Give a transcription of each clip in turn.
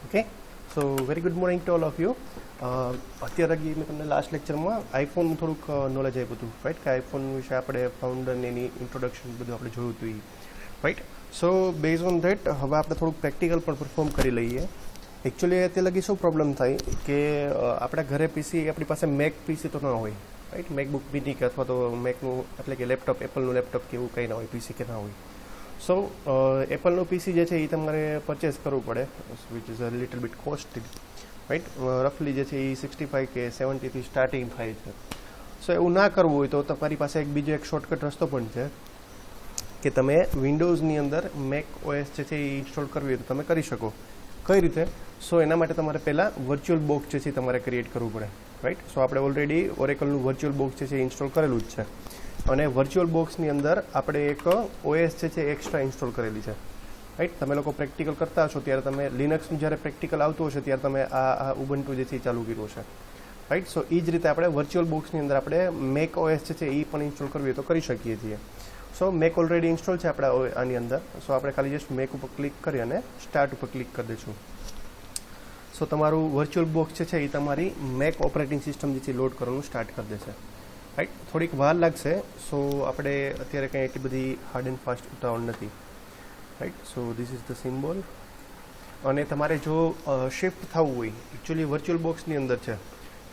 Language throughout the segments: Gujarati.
Okay, so very good morning to all of you. અત્યારે મેં તમને લાસ્ટ લેક્ચરમાં આઈફોનનું થોડુંક નોલેજ આપ્યું હતું, રાઈટ, કે આઈફોન વિશે આપણે ફાઉન્ડર એની ઇન્ટ્રોડક્શન બધું આપણે જોયું હતું એ, right. So base on that હવે આપણે થોડુંક પ્રેક્ટિકલ પણ પરફોર્મ કરી લઈએ. એકચ્યુઅલી અત્યારે લગી શું પ્રોબ્લેમ થાય કે આપણા ઘરે પીસી, આપણી પાસે મેક પીસી તો ન હોય, રાઈટ, મેકબુક મિની કે અથવા તો મેકનું એટલે કે લેપટોપ, એપલનું લેપટોપ કે એવું કંઈ ના હોય, પીસી કે ના હોય. સો એપલનું પીસી જે છે એ તમારે પરચેસ કરવું પડે, which is a little bit costly, right. રફલી જે છે એ 65 કે 70થી સ્ટાર્ટિંગ થાય છે. સો એવું ના કરવું હોય તો તમારી પાસે બીજો એક શોર્ટકટ રસ્તો પણ છે કે તમે વિન્ડોઝની અંદર મેક ઓએસ જે છે એ ઇન્સ્ટોલ કરવી હોય તો તમે કરી શકો. કઈ રીતે? સો એના માટે તમારે પહેલાં વર્ચ્યુઅલ બોક્સ જે છે તમારે ક્રિએટ કરવું પડે, રાઈટ. સો આપણે ઓલરેડી ઓરેકલનું વર્ચ્યુઅલ બોક્સ જે છે એ ઇન્સ્ટોલ કરેલું જ છે, અને વર્ચ્યુઅલ બોક્સની અંદર આપણે એક ઓએસ જે છે એક્સ્ટ્રા ઇન્સ્ટોલ કરેલી છે, રાઈટ. તમે લોકો પ્રેક્ટિકલ કરતા હશો ત્યારે તમે લિનક્સનું જ્યારે પ્રેક્ટિકલ આવતું હશે ત્યારે તમે આ ઉબુન્ટુ જે છે એ ચાલુ કર્યું છે, રાઈટ. સો એ જ રીતે આપણે વર્ચ્યુઅલ બોક્સની અંદર આપણે મેક ઓએસ જે છે એ પણ ઇન્સ્ટોલ કરવી હોય તો કરી શકીએ છીએ. સો મેક ઓલરેડી ઇન્સ્ટોલ છે આપણા આની અંદર. સો આપણે ખાલી જસ્ટ મેક ઉપર ક્લિક કરી અને સ્ટાર્ટ ઉપર ક્લિક કરી દઈશું. સો તમારું વર્ચ્યુઅલ બોક્સ જે છે એ તમારી મેક ઓપરેટિંગ સિસ્ટમ જે છે લોડ કરવાનું સ્ટાર્ટ કરી દેશે, રાઈટ. થોડીક વાર લાગશે. સો આપણે અત્યારે કંઈ એટલી બધી હાર્ડ એન્ડ ફાસ્ટ ઉતાવળ નથી, right. So this is the symbol. અને તમારે જો શિફ્ટ થવું હોય, એકચ્યુઅલી વર્ચ્યુઅલ બોક્સની અંદર છે,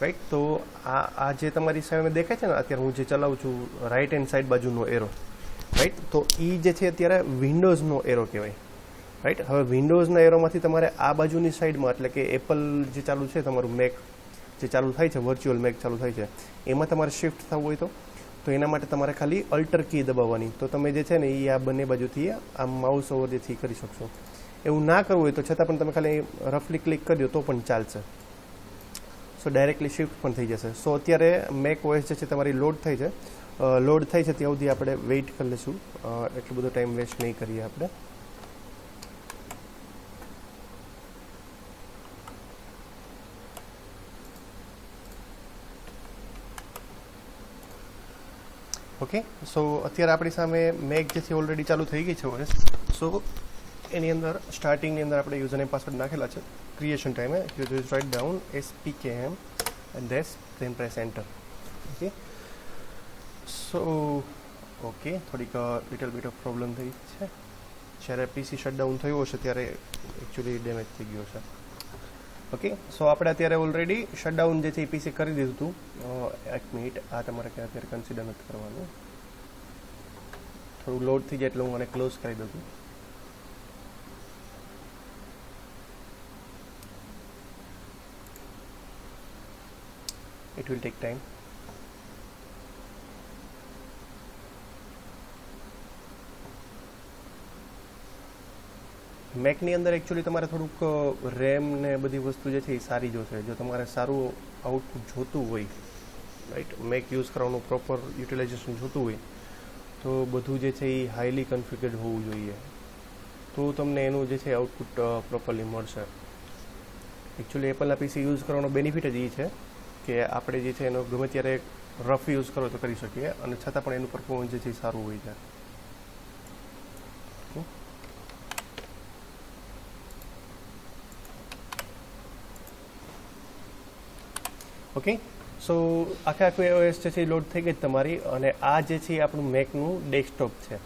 રાઈટ. તો આ જે તમારી સામે દેખાય છે ને અત્યારે હું જે ચલાવું છું રાઈટ હેન્ડ સાઈડ બાજુનો એરો, રાઈટ. તો એ જે છે અત્યારે વિન્ડોઝનો એરો કહેવાય, રાઈટ. હવે વિન્ડોઝના એરોમાંથી તમારે આ બાજુની સાઈડમાં એટલે કે એપલ જે ચાલુ છે, તમારું મેક જે ચાલુ થાય છે, વર્ચ્યુઅલ મેક ચાલુ થાય છે, એમાં તમારે શિફ્ટ થવું હોય તો એના માટે તમારે ખાલી અલ્ટર કી દબાવવાની. તો તમે જે છે ને એ આ બંને બાજુથી આ માઉસ ઓવર જેથી કરી શકશો. એવું ના કરવું હોય તો છતાં પણ તમે ખાલી રફલી ક્લિક કરી દો તો પણ ચાલશે. સો ડાયરેક્ટલી શિફ્ટ પણ થઈ જશે. સો અત્યારે મેક ઓએસ જે છે તમારી લોડ થઈ છે. લોડ થઈ છે ત્યાં સુધી આપણે વેઇટ કરી લઈશું. એટલો બધો ટાઈમ વેસ્ટ નહીં કરીએ આપણે. ઓકે, સો અત્યારે આપણી સામે મેક જે છે ઓલરેડી ચાલુ થઈ ગઈ છે ઓએસ. સો એની અંદર સ્ટાર્ટિંગની અંદર આપણે યુઝર નેમ પાસવર્ડ નાખેલા છે. ક્રિએશન ટાઈમે you just write down SPKM and then press enter. Okay, so okay, થોડીક લિટલ બીટ ઓફ પ્રોબ્લેમ થઈ છે. જ્યારે પીસી શટડાઉન થયું હશે ત્યારે એકચ્યુઅલી ડેમેજ થઈ ગયો છે. ઓકે, સો આપણે અત્યારે ઓલરેડી શટડાઉન જે છે એ પીસી કરી દીધું હતું. એક મિનિટ, આ તમારે કે અત્યારે કન્સિડર નથી કરવાનું. થોડું લોડ થઈ જાય એટલે હું મને ક્લોઝ કરી દઉં છું. It will take time. મેકની અંદર એકચ્યુઅલી તમારે થોડુંક રેમ ને બધી વસ્તુ જે છે એ સારી જોશે. જો તમારે સારું આઉટપુટ જોતું હોય, રાઈટ, મેક યુઝ કરવાનું પ્રોપર યુટિલાઇઝેશન જોતું હોય તો બધું જે છે એ હાઈલી કન્ફિગર્ડ હોવું જોઈએ, તો તમને એનું જે છે આઉટપુટ પ્રોપરલી મળશે. એકચ્યુઅલી એપલના પીસી યુઝ કરવાનો બેનિફિટ જ એ છે કે આપણે જે છે એનો ગમે ત્યારે રફ યુઝ કરો તો કરી શકીએ અને છતાં પણ એનું પરફોર્મન્સ જે છે એ સારું હોય છે. ઓકે, સો આખે ઓએસ જે છે એ લોડ થઈ ગઈ તમારી. અને આ જે છે એ આપણું મેકનું ડેસ્કટોપ છે,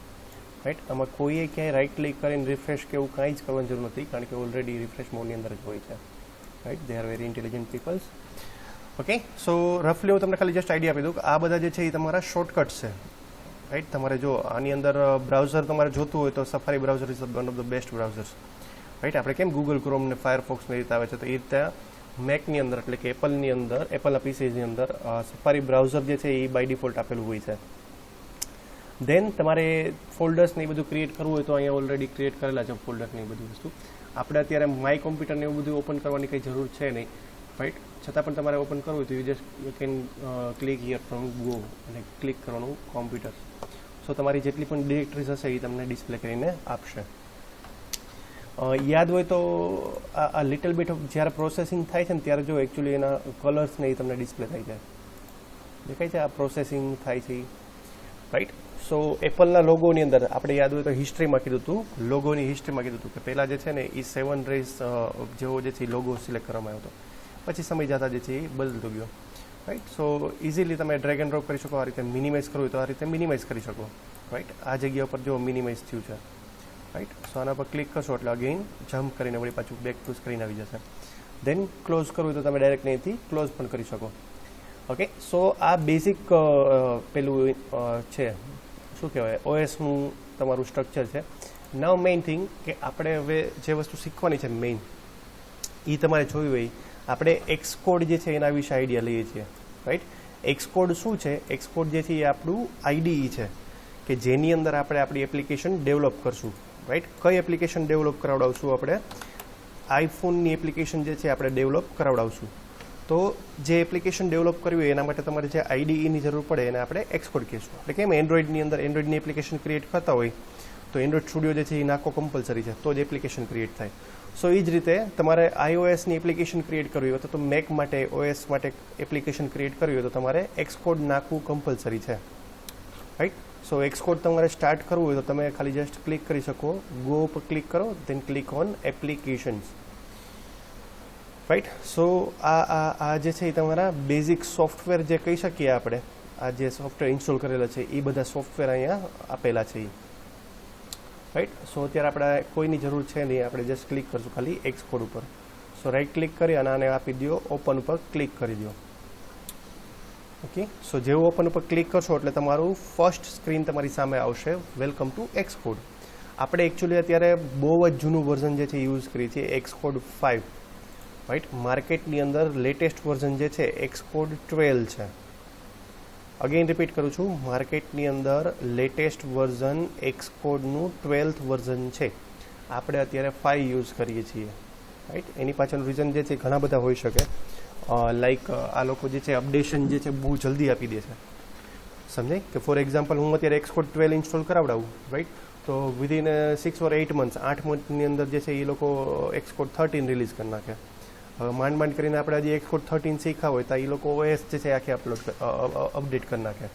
રાઈટ. આમાં કોઈએ ક્યાંય રાઇટ ક્લિક કરીને રિફ્રેશ કે એવું કાંઈ જ કરવાની જરૂર નથી, કારણ કે ઓલરેડી રિફ્રેશ મોડની અંદર જ હોય છે, right. They are very intelligent peoples. Okay, so રફલી હું તમને ખાલી જસ્ટ આઈડિયા આપી દઉં કે આ બધા જે છે એ તમારા શોર્ટકટ્સ છે, રાઈટ. તમારે જો આની અંદર બ્રાઉઝર તમારે જોતું હોય તો safari browser is one of the best browsers, right. આપણે કેમ ગૂગલ ક્રોમ ને ફાયરફોક્સ ને રીતે આવે છે, તો એ રીતે મેકની અંદર એટલે કે એપલની અંદર, એપલના પીસીની અંદર સફારી બ્રાઉઝર જે છે એ બાય ડિફોલ્ટ આપેલું હોય છે. દેન તમારે ફોલ્ડર્સ ને એ બધું ક્રિએટ કરવું હોય તો અહીંયા ઓલરેડી ક્રિએટ કરેલા છે ફોલ્ડર ને એ બધી વસ્તુ. આપણે અત્યારે માય કોમ્પ્યુટરને એવું બધું ઓપન કરવાની કંઈ જરૂર છે નહીં, રાઈટ. છતાં પણ તમારે ઓપન કરવું હોય તો you just you can click here from go અને ક્લિક કરવાનું કોમ્પ્યુટર. સો તમારી જેટલી પણ ડિરેક્ટરીઝ હશે એ તમને ડિસ્પ્લે કરીને આપશે. યાદ હોય તો આ લિટલ બીટ ઓફ જ્યારે પ્રોસેસિંગ થાય છે ને ત્યારે જો એકચ્યુઅલી એના કલર્સ ને એ તમને ડિસ્પ્લે થાય છે, દેખાય છે. આ પ્રોસેસિંગ થાય છે, રાઈટ. સો એપલના લોગોની અંદર આપણે યાદ હોય તો હિસ્ટ્રીમાં કીધું હતું, લોગોની હિસ્ટ્રીમાં કીધું હતું કે પહેલાં જે છે ને એ 7 રેઝ જેવો જે છે લોગો સિલેક્ટ કરવામાં આવ્યો હતો, પછી સમય જતાં જે છે એ બદલતો ગયો, રાઈટ. સો ઇઝીલી તમે ડ્રેગ એન્ડ ડ્રોપ કરી શકો, આ રીતે મિનિમાઇઝ કરવું હોય તો આ રીતે મિનિમાઇઝ કરી શકો, રાઈટ. આ જગ્યા પર જો મિનિમાઇઝ થયું છે, રાઈટ. સો આના પર ક્લિક કરશો એટલે અગેઇન જમ્પ કરીને વળી પાછું બેક ટુ સ્ક્રીન આવી જશે. દેન ક્લોઝ કરવું હોય તો તમે ડાયરેક્ટ અહીંથી ક્લોઝ પણ કરી શકો. ઓકે, સો આ બેઝિક પેલું છે, શું કહેવાય, ઓએસનું તમારું સ્ટ્રક્ચર છે. નાવ મેઇન થિંગ કે આપણે હવે જે વસ્તુ શીખવાની છે મેઇન, એ તમારે જોયું હોય, આપણે એક્સકોડ જે છે એના વિશે આઈડિયા લઈએ છીએ, રાઈટ. એક્સકોડ શું છે? એક્સકોડ જે છે એ આપણું આઈડીઈ છે કે જેની અંદર આપણે આપણી એપ્લિકેશન ડેવલપ કરશું, રાઈટ. કઈ એપ્લિકેશન ડેવલપ કરાવડાવશું? આપણે આઈફોનની એપ્લિકેશન જે છે આપણે ડેવલપ કરાવડાવશું. તો જે એપ્લિકેશન ડેવલપ કરવી હોય એના માટે તમારે જે આઈડીઈની જરૂર પડે એને આપણે એક્સકોડ કહીશું. એટલે કેમ એન્ડ્રોઈડની અંદર એન્ડ્રોઈડની એપ્લિકેશન ક્રિએટ કરતા હોય તો એન્ડ્રોઈડ સ્ટુડિયો જે છે એ નાખવો કમ્પલસરી છે, તો જ એપ્લિકેશન ક્રિએટ થાય. સો એ જ રીતે તમારે iOSની એપ્લિકેશન ક્રિએટ કરવી હોય તો મેક માટે, OS માટે એપ્લિકેશન ક્રિએટ કરવી હોય તો તમારે એક્સકોડ નાખવું કમ્પલસરી છે, રાઈટ. સો એક્સકોડ તમારે સ્ટાર્ટ કરવું હોય તો તમે ખાલી જસ્ટ ક્લિક કરી શકો, ગો ઉપર ક્લિક કરો, દેન ક્લિક ઓન એપ્લિકેશન્સ, રાઈટ. સો આ જે છે એ તમારા બેઝિક સોફ્ટવેર જે કહી શકીએ આપણે, આ જે સોફ્ટવેર ઇન્સ્ટોલ કરેલા છે એ બધા સોફ્ટવેર અહીંયા આપેલા છે, રાઈટ. સો અત્યારે આપણે કોઈની જરૂર છે નહીં, આપણે જસ્ટ ક્લિક કરશું ખાલી એક્સકોડ ઉપર. સો રાઈટ ક્લિક કરી અને આને આપી દો, ઓપન ઉપર ક્લિક કરી દો. ઓકે, સો જેવું ઓપન ઉપર ક્લિક કરશો એટલે તમારું ફર્સ્ટ સ્ક્રીન તમારી સામે આવશે, વેલકમ ટુ એક્સકોડ. આપણે એકચ્યુઅલી અત્યારે બહુ જ જૂનું વર્ઝન જે છે યુઝ કરીએ છીએ, એક્સકોડ 5, રાઈટ. માર્કેટની અંદર લેટેસ્ટ વર્ઝન જે છે એક્સકોડ 12 છે. અગેઇન રિપીટ કરું છું, માર્કેટની અંદર લેટેસ્ટ વર્ઝન એક્સકોડનું 12th વર્ઝન છે. આપણે અત્યારે 5 યુઝ કરીએ છીએ, રાઈટ. એની પાછળનું રીઝન જે છે ઘણા બધા હોઈ શકે, લાઈક આ લોકો જે છે અપડેશન જે છે બહુ જલ્દી આપી દે છે, સમજાય કે ફોર એક્ઝામ્પલ હું અત્યારે એક્સકોડ 12 ઇન્સ્ટોલ કરાવડાવું, રાઈટ, તો વિધિન 6 or 8 months, 8 મંથની અંદર જે છે એ લોકો એક્સકોડ 13 રિલીઝ કરી નાખે. હવે માંડ કરીને આપણે હજી એક્સકોડ 13 શીખા હોય તો એ લોકો OS જે છે આખી અપડેટ કરી નાખે,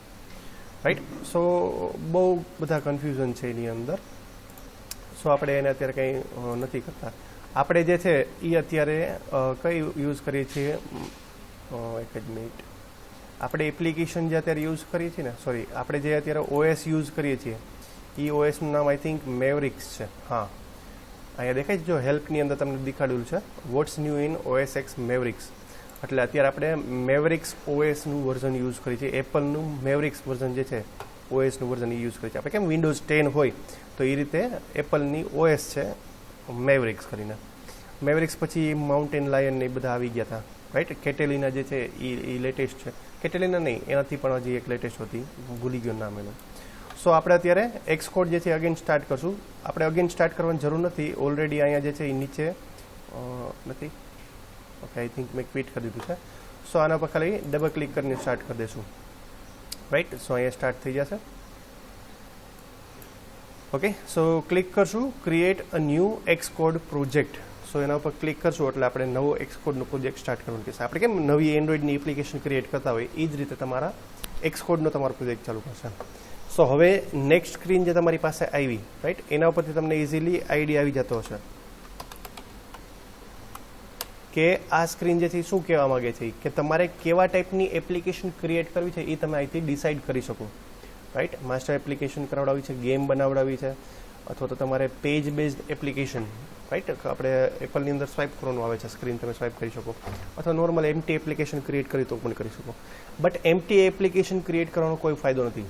રાઈટ. સો બહુ બધા કન્ફ્યુઝન છે એની અંદર. સો આપણે એને અત્યારે કંઈ નથી કરતા. આપણે જે છે એ અત્યારે કઈ યુઝ કરીએ છીએ, એક જ મિનિટ, આપણે એપ્લિકેશન જે અત્યારે યુઝ કરીએ છીએ ને, સોરી, આપણે જે અત્યારે OS યુઝ કરીએ છીએ એ OSનું નામ આઈ થિંક મેવરિક્સ છે. હા, અહીંયા દેખાય છે, જો હેલ્પની અંદર તમને દેખાડેલું છે what's new in OS X Mavericks. એટલે અત્યારે આપણે મેવરિક્સ OSનું વર્ઝન યુઝ કરીએ છીએ, એપલનું મેવરિક્સ વર્ઝન જે છે OSનું વર્ઝન એ યુઝ કરીએ છીએ. આપણે કેમ વિન્ડોઝ 10 હોય તો એ રીતે એપલની OS છે મેવરિક્સ કરીને. મેવરિક્સ પછી માઉન્ટેન લાયન ને એ બધા આવી ગયા હતા, રાઈટ. કેટેલિના જે છે એ લેટેસ્ટ છે, કેટેલિના નહીં, એનાથી પણ હજી એક લેટેસ્ટ હતી, ભૂલી ગયો નામ એનું. સો આપણે અત્યારે એક્સકોડ જે છે અગેન સ્ટાર્ટ કરશું. આપણે અગેન સ્ટાર્ટ કરવાની જરૂર નથી, ઓલરેડી અહીંયા જે છે એ નીચે નથી. ઓકે, આઈ થિંક મેં ક્વિટ કરી દીધું છે. સો આના પર ખાલી ડબલ ક્લિક કરીને સ્ટાર્ટ કરી દઈશું, રાઈટ. સો અહીંયા સ્ટાર્ટ થઈ જશે. ઓકે, સો ક્લિક કરશું ક્રિએટ અ ન્યૂ એક્સકોડ પ્રોજેક્ટ. સો એના ઉપર ક્લિક કરશું એટલે આપણે નવો એક્સકોડનો પ્રોજેક્ટ સ્ટાર્ટ કરવાનું કહેશે. આપણે કેમ નવી એન્ડ્રોઈડની એપ્લિકેશન ક્રિએટ કરતા હોય એ જ રીતે તમારા એક્સકોડનો તમારો પ્રોજેક્ટ ચાલુ કરશે. સો હવે નેક્સ્ટ સ્ક્રીન જે તમારી પાસે આવી, રાઈટ, એના ઉપરથી તમને ઇઝીલી આઈડિયા આવી જતો હશે કે આ સ્ક્રીન જે છે શું કહેવા માગે છે, કે તમારે કેવા ટાઈપની એપ્લિકેશન ક્રિએટ કરવી છે એ તમે અહીંથી ડિસાઇડ કરી શકો, રાઈટ. માસ્ટર એપ્લિકેશન કરાવડાવી છે, ગેમ બનાવડાવી છે, અથવા તો તમારે પેજ બેઝડ એપ્લિકેશન, રાઈટ, આપણે એપલની અંદર સ્વાઇપ કરવાનું આવે છે, સ્ક્રીન તમે સ્વાઇપ કરી શકો, અથવા નોર્મલ એમટી એપ્લિકેશન ક્રિએટ કરી તો પણ કરી શકો. બટ એમટી એપ્લિકેશન ક્રિએટ કરવાનો કોઈ ફાયદો નથી,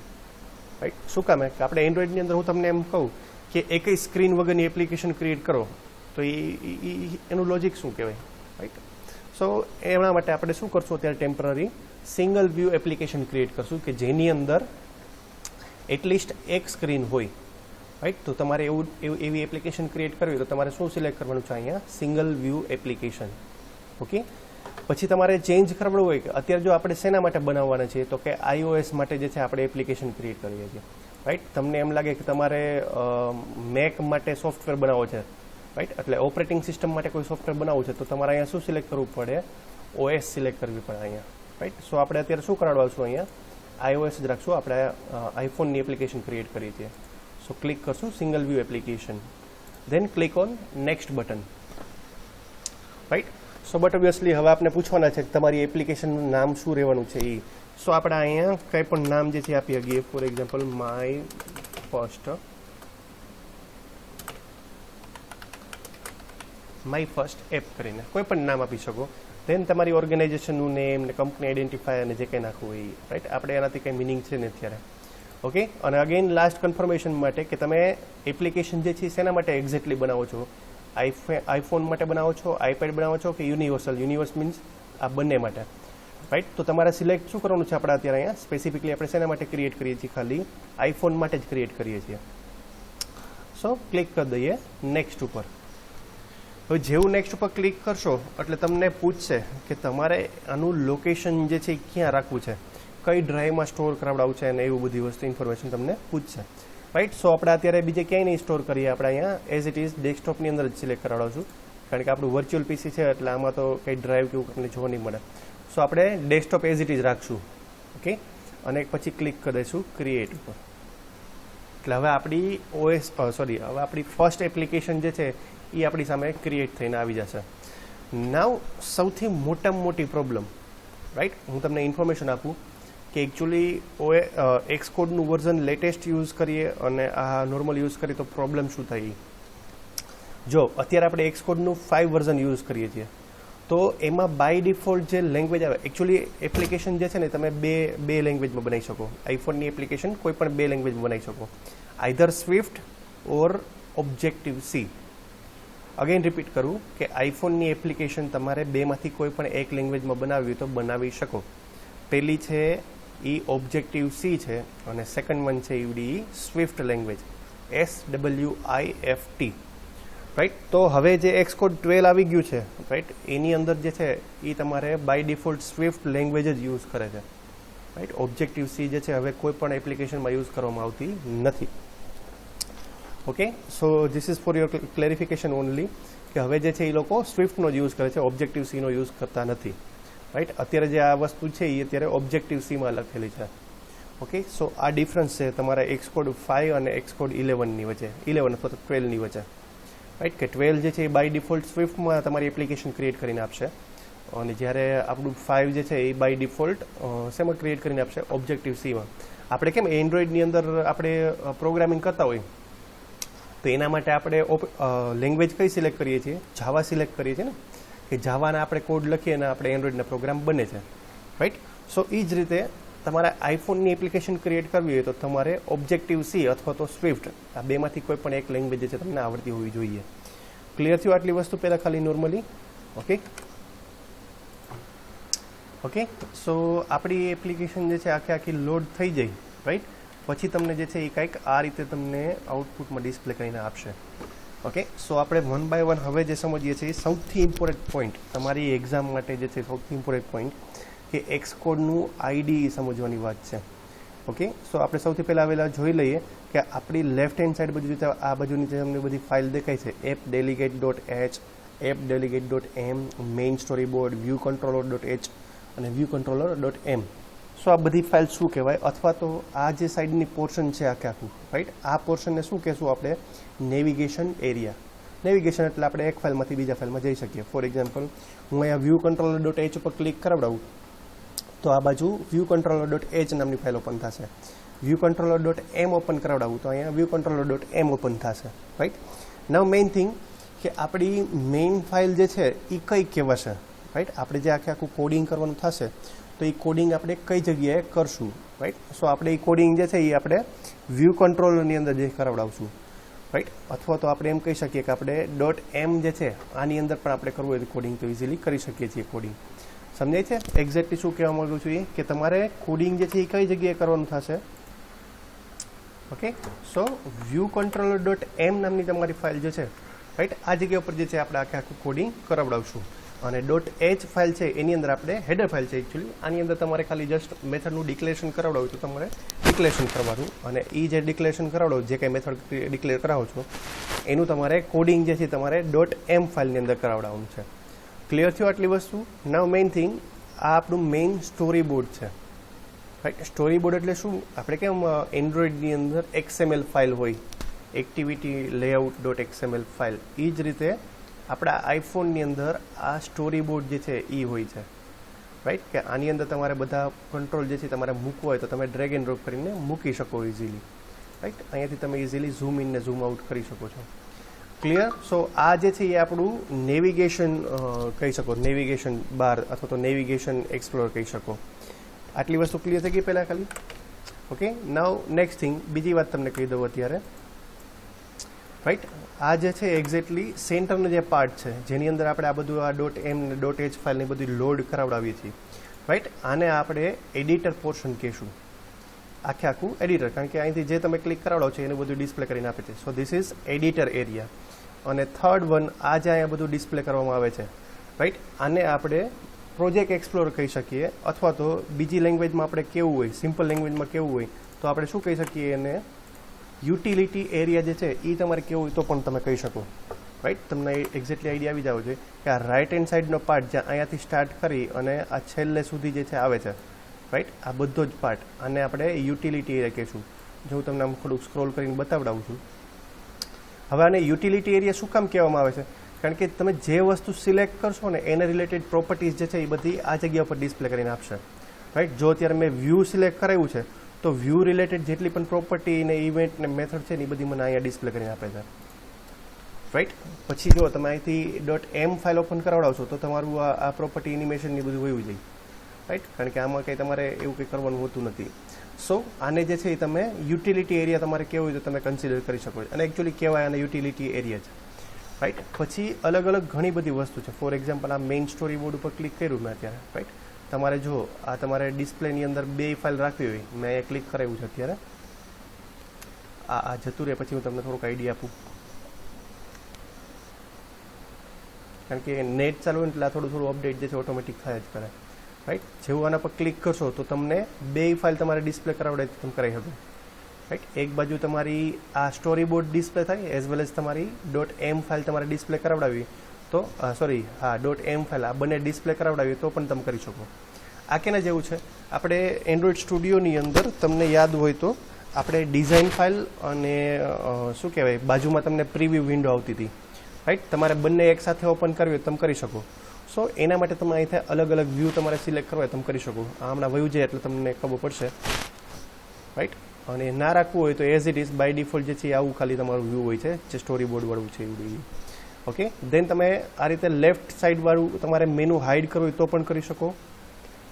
રાઈટ. શું કામ કે આપણે એન્ડ્રોઈડની અંદર હું તમને એમ કહું કે એકઈ સ્ક્રીન વગરની એપ્લિકેશન ક્રિએટ કરો તો એનું લોજિક શું કહેવાય, રાઈટ. સો એના માટે આપણે શું કરશું, અત્યારે temporary single view application create કરશું કે જેની અંદર એટલીસ્ટ એક સ્ક્રીન હોય, રાઈટ. તો તમારે એવી એપ્લિકેશન ક્રિએટ કરવી તો તમારે શું સિલેક્ટ કરવાનું છે અહીંયા, સિંગલ વ્યૂ એપ્લિકેશન. ઓકે, પછી તમારે ચેન્જ કરવું હોય કે અત્યારે જો આપણે શેના માટે બનાવવાના છીએ તો કે iOS માટે જે છે આપણે એપ્લિકેશન ક્રિએટ કરીએ છીએ, રાઈટ. તમને એમ લાગે કે તમારે મેક માટે સોફ્ટવેર બનાવવો છે, રાઈટ, એટલે ઓપરેટિંગ સિસ્ટમ માટે કોઈ સોફ્ટવેર બનાવવું છે તો તમારે અહીંયા શું સિલેક્ટ કરવું પડે, OS સિલેક્ટ કરવી પડે અહીંયા, રાઈટ. સો આપણે અત્યારે શું કરાવડાવશું, અહીંયા iOS જ રાખશું, આપણે આઈફોનની એપ્લિકેશન ક્રિએટ કરી છે. સો ક્લિક કરશું single view application, then click on next button, right. So but obviously હવે આપણે પૂછવાના છે કે તમારી એપ્લિકેશનનું નામ શું રહેવાનું છે એ. સો આપણે અહીંયા કંઈ પણ નામ જે છે આપી શકીએ. For example my first app કરીને કોઈ પણ નામ આપી શકો. દેન તમારી ઓર્ગેનાઇઝેશનનું નેમ ને કંપની આઈડેન્ટિફાયર અને જે કંઈ નાખવું હોય, રાઈટ. આપણે એનાથી કંઈ મિનિંગ છે ને અત્યારે, ઓકે. અને અગેન લાસ્ટ કન્ફર્મેશન માટે કે તમે એપ્લિકેશન જે છે શેના માટે એક્ઝેક્ટલી બનાવો છો, આઈફોન માટે બનાવો છો, આઈપેડ બનાવો છો કે યુનિવર્સલ, યુનિવર્સ મીન્સ આ બંને માટે, રાઈટ. તો તમારે સિલેક્ટ શું કરવાનું છે આપણે અત્યારે અહીંયા સ્પેસિફિકલી આપણે શેના માટે ક્રિએટ કરીએ છીએ, ખાલી આઈફોન માટે જ ક્રિએટ કરીએ છીએ. સો ક્લિક કરી દઈએ નેક્સ્ટ ઉપર. હવે જેવું નેક્સ્ટ ઉપર ક્લિક કરશો એટલે તમને પૂછશે કે તમારે આનું લોકેશન જે છે એ ક્યાં રાખવું છે, કઈ ડ્રાઈવમાં સ્ટોર કરાવડાવવું છે અને એવું બધી વસ્તુ ઇન્ફોર્મેશન તમને પૂછશે, રાઈટ. સો આપણે અત્યારે બીજે ક્યાંય નહીં સ્ટોર કરીએ, આપણે અહીંયા એઝ ઇટ ઇઝ ડેસ્કટોપની અંદર જ સિલેક્ટ કરાવડાવશું, કારણ કે આપણું વર્ચ્યુઅલ પીસી છે એટલે આમાં તો કંઈ ડ્રાઈવ કેવું તમને જોવા નહીં મળે. સો આપણે ડેસ્કટોપ એઝ ઇટ ઇઝ રાખશું, ઓકે. અને પછી ક્લિક કરી દઈશું ક્રિએટ ઉપર. એટલે હવે આપણી હવે આપણી ફર્સ્ટ એપ્લિકેશન જે છે એ આપણી સામે ક્રિએટ થઈને આવી જશે. નાવ સૌથી મોટામાં મોટી પ્રોબ્લેમ, રાઈટ, હું તમને ઇન્ફોર્મેશન આપું કે એકચ્યુઅલી એક્સકોડનું વર્ઝન લેટેસ્ટ યુઝ કરીએ અને આ નોર્મલ યુઝ કરીએ તો પ્રોબ્લેમ શું થાય. જો અત્યારે આપણે એક્સકોડનું 5 વર્ઝન યુઝ કરીએ છીએ તો એમાં બાય ડિફોલ્ટ જે લેંગ્વેજ આવે, એકચ્યુઅલી એપ્લિકેશન જે છે ને તમે બે લેંગ્વેજમાં બનાવી શકો. આઈફોનની એપ્લિકેશન કોઈ પણ 2 લેંગ્વેજમાં બનાવી શકો, આઈધર સ્વિફ્ટ ઓર ઓબ્જેક્ટિવ સી. અગેન રિપીટ કરું કે આઈફોનની એપ્લિકેશન તમારે બેમાંથી કોઈ પણ એક લેંગ્વેજમાં બનાવવી હોય તો બનાવી શકો. પહેલી છે એ ઓબ્જેક્ટિવ સી છે અને સેકન્ડ વન છે ઈ સ્વિફ્ટ લેંગ્વેજ, SWIFT, રાઈટ. તો હવે જે એક્સકોડ 12 આવી ગયું છે, રાઈટ, એની અંદર જે છે એ તમારે બાય ડિફોલ્ટ સ્વિફ્ટ લેંગ્વેજ જ યુઝ કરે છે, રાઈટ. ઓબ્જેક્ટિવ સી જે છે હવે કોઈ પણ એપ્લિકેશનમાં યુઝ કરવામાં આવતી નથી, okay. So this is for your clarification only કે હવે જે છે એ લોકો સ્વિફ્ટનો જ યુઝ કરે છે, ઓબ્જેક્ટિવ સીનો યુઝ કરતા નથી, રાઈટ. અત્યારે જે આ વસ્તુ છે એ અત્યારે ઓબ્જેક્ટિવ સીમાં લખેલી છે, ઓકે. સો આ ડિફરન્સ છે તમારા એક્સકોડ 5 અને એક્સકોડ 11ની વચ્ચે, 11 અથવા તો 12ની વચ્ચે, રાઈટ. કે 12 જે છે એ બાય ડિફોલ્ટ સ્વિફ્ટમાં તમારી એપ્લિકેશન ક્રિએટ કરીને આપશે અને જ્યારે આપણું 5 જે છે એ બાય ડિફોલ્ટ શેમાં ક્રિએટ કરીને આપશે, ઓબ્જેક્ટિવ સીમાં. આપણે કેમ એન્ડ્રોઈડની અંદર આપણે પ્રોગ્રામિંગ કરતા હોય તો એના માટે આપણે લેંગ્વેજ કઈ સિલેક્ટ કરીએ છીએ, જાવા સિલેક્ટ કરીએ છીએ ને, કે જાવાના આપણે કોડ લખીએ અને આપણે એન્ડ્રોઈડના પ્રોગ્રામ બને છે, રાઈટ. સો એ જ રીતે તમારે આઈફોનની એપ્લિકેશન ક્રિએટ કરવી હોય તો તમારે ઓબ્જેક્ટિવ સી અથવા તો સ્વિફ્ટ આ બેમાંથી કોઈ પણ એક લેંગ્વેજ જે છે તમને આવડતી હોવી જોઈએ. ક્લિયર થયું આટલી વસ્તુ પહેલાં ખાલી નોર્મલી, ઓકે. ઓકે. સો આપણી એપ્લિકેશન જે છે આખી લોડ થઈ જાય, રાઈટ. પછી તમને જે છે એ કંઈક આ રીતે તમને આઉટપુટમાં ડિસ્પ્લે કરીને આપશે, ઓકે. સો આપણે 1 બાય 1 હવે જે સમજીએ છીએ સૌથી ઇમ્પોર્ટન્ટ પોઈન્ટ તમારી એક્ઝામ માટે જે છે સૌથી ઇમ્પોર્ટન્ટ પોઈન્ટ કે એક્સકોડનું આઈડી સમજવાની વાત છે, ઓકે. સો આપણે સૌથી પહેલાં આવેલા જોઈ લઈએ કે આપણી લેફ્ટ હેન્ડ સાઈડ બાજુ રીતે આ બાજુની જે તમને બધી ફાઇલ દેખાય છે, appdelegate.h, appdelegate.m, main story board, view controller અને વ્યૂ કંટ્રોલર.m. સો આ બધી ફાઇલ શું કહેવાય, અથવા તો આ જે સાઈડની પોર્શન છે આખું, રાઈટ, આ પોર્શનને શું કહેશું આપણે, નેવિગેશન એરિયા. નેવિગેશન એટલે આપણે એક ફાઇલમાંથી બીજા ફાઇલમાં જઈ શકીએ. ફોર એક્ઝામ્પલ હું અહીંયા વ્યૂ કંટ્રોલર.h ઉપર ક્લિક કરાવડાવું તો આ બાજુ વ્યૂ કંટ્રોલર.h નામની ફાઇલ ઓપન થશે. વ્યૂ કંટ્રોલર.m ઓપન કરાવડાવું તો અહીંયા વ્યૂ કંટ્રોલર.m ઓપન થશે, રાઈટ. નાવ મેઇન થિંગ કે આપણી મેઇન ફાઇલ જે છે એ કઈ કહેવાશે, રાઈટ. આપણે જે આખું કોડિંગ કરવાનું થશે તો એ કોડિંગ આપણે કઈ જગ્યાએ કરશું, રાઈટ. સો આપણે એ કોડિંગ જે છે એ આપણે વ્યૂ કંટ્રોલરની અંદર જે કરાવડાવશું, રાઈટ. અથવા તો આપણે એમ કહી શકીએ કે આપણે .m જે છે આની અંદર પણ આપણે કરવું હોય કોડિંગ તો ઇઝીલી કરી શકીએ છીએ કોડિંગ. સમજાય છે એક્ઝેક્ટલી શું કહેવા માંગુ છું એ કે તમારે કોડિંગ જે છે એ કઈ જગ્યાએ કરવાનું થશે, ઓકે. સો વ્યૂ કંટ્રોલર.m નામની તમારી ફાઇલ જે છે, રાઈટ, આ જગ્યા ઉપર જે છે આપણે આખું કોડિંગ કરાવડાવશું અને .h ફાઇલ છે એની અંદર આપણે હેડર ફાઇલ છે એકચ્યુઅલી આની અંદર તમારે ખાલી જસ્ટ મેથડનું ડિક્લેરેશન કરાવડાવું તો તમારે ડિક્લેરેશન કરવાનું અને એ જે ડિક્લેરેશન કરાવડો જે કંઈ મેથડ ડિક્લેર કરાવો છો એનું તમારે કોડિંગ જે છે તમારે .m ફાઇલની અંદર કરાવડાવવાનું છે. ક્લિયર થયું આટલી વસ્તુ. નાવ મેઇન થિંગ આ આપણું મેઇન સ્ટોરી બોર્ડ છે, રાઈટ. સ્ટોરી બોર્ડ એટલે શું? આપણે કેમ એન્ડ્રોઈડની અંદર XML ફાઇલ હોય, activity layout dot XML file, એ જ રીતે આપણા આઈફોનની અંદર આ સ્ટોરી બોર્ડ જે છે એ હોય છે. રાઈટ, કે આની અંદર તમારે બધા કંટ્રોલ જે છે તમારે મૂકવો હોય તો તમે ડ્રેગ એન્ડ ડ્રોપ કરીને મૂકી શકો ઇઝીલી. રાઈટ, અહીંયાથી તમે ઇઝીલી ઝૂમ ઇન ને ઝૂમ આઉટ કરી શકો છો. ક્લિયર? સો આ જે છે એ આપણું નેવિગેશન કહી શકો, નેવિગેશન બાર અથવા તો નેવિગેશન એક્સપ્લોર કહી શકો. આટલી વસ્તુ ક્લિયર થઈ ગઈ પહેલાં ખાલી. ઓકે, નાવ નેક્સ્ટ થિંગ, બીજી વાત તમને કહી દઉં અત્યારે. રાઈટ, આ જે છે એક્ઝેક્ટલી સેન્ટરનો જે પાર્ટ છે જેની અંદર આપણે આ બધું આ ડોટ એમ ને ડોટ એચ ફાઇલને બધી લોડ કરાવડાવીએ છીએ. રાઈટ, આને આપણે એડિટર પોર્શન કહીશું. આખે આખું એડિટર, કારણ કે અહીંથી જે તમે ક્લિક કરાવડો છો એનું બધું ડિસ્પ્લે કરીને આપે છે. So this is editor area. અને થર્ડ વન, આ જે અહીંયા બધું ડિસ્પ્લે કરવામાં આવે છે, રાઈટ, આને આપણે પ્રોજેક્ટ એક્સપ્લોર કહી શકીએ. અથવા તો બીજી લેંગ્વેજમાં આપણે કેવું હોય, સિમ્પલ લેંગ્વેજમાં કેવું હોય તો આપણે શું કહી શકીએ એને, યુટિલિટી એરિયા જે છે એ તમારે કેવું હોય તો પણ તમે કહી શકો. રાઈટ, તમને એક્ઝેક્ટલી આઈડિયા આવી જાવ જોઈએ કે આ રાઇટ હેન્ડ સાઈડનો પાર્ટ જ્યાં અહીંયાથી સ્ટાર્ટ કરી અને આ છેલ્લે સુધી જે છે આવે છે, રાઈટ, આ બધો જ પાર્ટ આને આપણે યુટિલિટી એરિયા કહીશું. જો હું તમને આમ થોડુંક સ્ક્રોલ કરીને બતાવડાવું છું. હવે આને યુટિલિટી એરિયા શું કામ કહેવામાં આવે છે? કારણ કે તમે જે વસ્તુ સિલેક્ટ કરશો ને એને રિલેટેડ પ્રોપર્ટીઝ જે છે એ બધી આ જગ્યા પર ડિસ્પ્લે કરીને આપશે. રાઈટ, જો અત્યારે મેં વ્યૂ સિલેક્ટ કરાવ્યું છે તો વ્યૂ રિલેટેડ જેટલી પણ પ્રોપર્ટી ને ઇવેન્ટ ને મેથડ છે ને એ બધી મને અહીંયા ડિસ્પ્લે કરીને આપે છે. રાઈટ, પછી જો તમે અહીંથી ડોટ એમ ફાઇલ ઓપન કરાવડાવશો તો તમારું આ પ્રોપર્ટી એનિમેશનની બધું વયું જાય. રાઈટ, કારણ કે આમાં કંઈ તમારે એવું કંઈ કરવાનું હોતું નથી. સો આને જે છે એ તમે યુટિલિટી એરિયા તમારે કેવું હોય તો તમે કન્સિડર કરી શકો છો. અને એકચ્યુઅલી કહેવાય આને યુટિલિટી એરિયા છે. રાઈટ, પછી અલગ અલગ ઘણી બધી વસ્તુ છે. ફોર એક્ઝામ્પલ આ મેઇન સ્ટોરી બોર્ડ ઉપર ક્લિક કર્યું મેં અત્યારે. રાઈટ, તમારે જો આ તમારે ડિસ્પ્લેની અંદર બે ફાઇલ રાખવી હોય, મેં અહીંયા ક્લિક કરાવ્યું છે અત્યારે, આ જતું રહે પછી હું તમને થોડુંક આઈડિયા આપું. કારણ કે નેટ ચાલુ હોય એટલે આ થોડું અપડેટ જે છે ઓટોમેટિક થાય જ કરે. રાઈટ, જેવું આના પર ક્લિક કરશો તો તમને બે ફાઇલ તમારે ડિસ્પ્લે કરાવડે તમે કરાવી શકો. રાઈટ, એક બાજુ તમારી આ સ્ટોરી બોર્ડ ડિસ્પ્લે થાય એઝ વેલ એઝ તમારી ડોટ એમ ફાઇલ તમારે ડિસ્પ્લે કરાવડાવી તો ડોટ એમ ફાઇલ આ બંને ડિસ્પ્લે કરાવડાવી તો પણ તમે કરી શકો. આ કેના જેવું છે? આપણે એન્ડ્રોઈડ સ્ટુડિયોની અંદર તમને યાદ હોય તો આપણે ડિઝાઇન ફાઇલ અને શું કહેવાય બાજુમાં તમને પ્રીવ્યૂ વિન્ડો આવતી હતી. રાઈટ, તમારે બંને એક સાથે ઓપન કરવી હોય તમે કરી શકો. સો એના માટે તમે અહીંથી અલગ અલગ વ્યૂ તમારે સિલેક્ટ કરવા હોય તમે કરી શકો. આ હમણાં વયું જાય એટલે તમને ખબર પડશે. રાઈટ, અને ના રાખવું હોય તો as it is by default જે છે આવું ખાલી તમારું વ્યૂ હોય છે જે સ્ટોરી બોર્ડ વાળું છે એવું. ઓકે, દેન તમે આ રીતે લેફ્ટ સાઈડ વાળું તમારે મેનુ હાઇડ કરવું હોય તો પણ કરી શકો.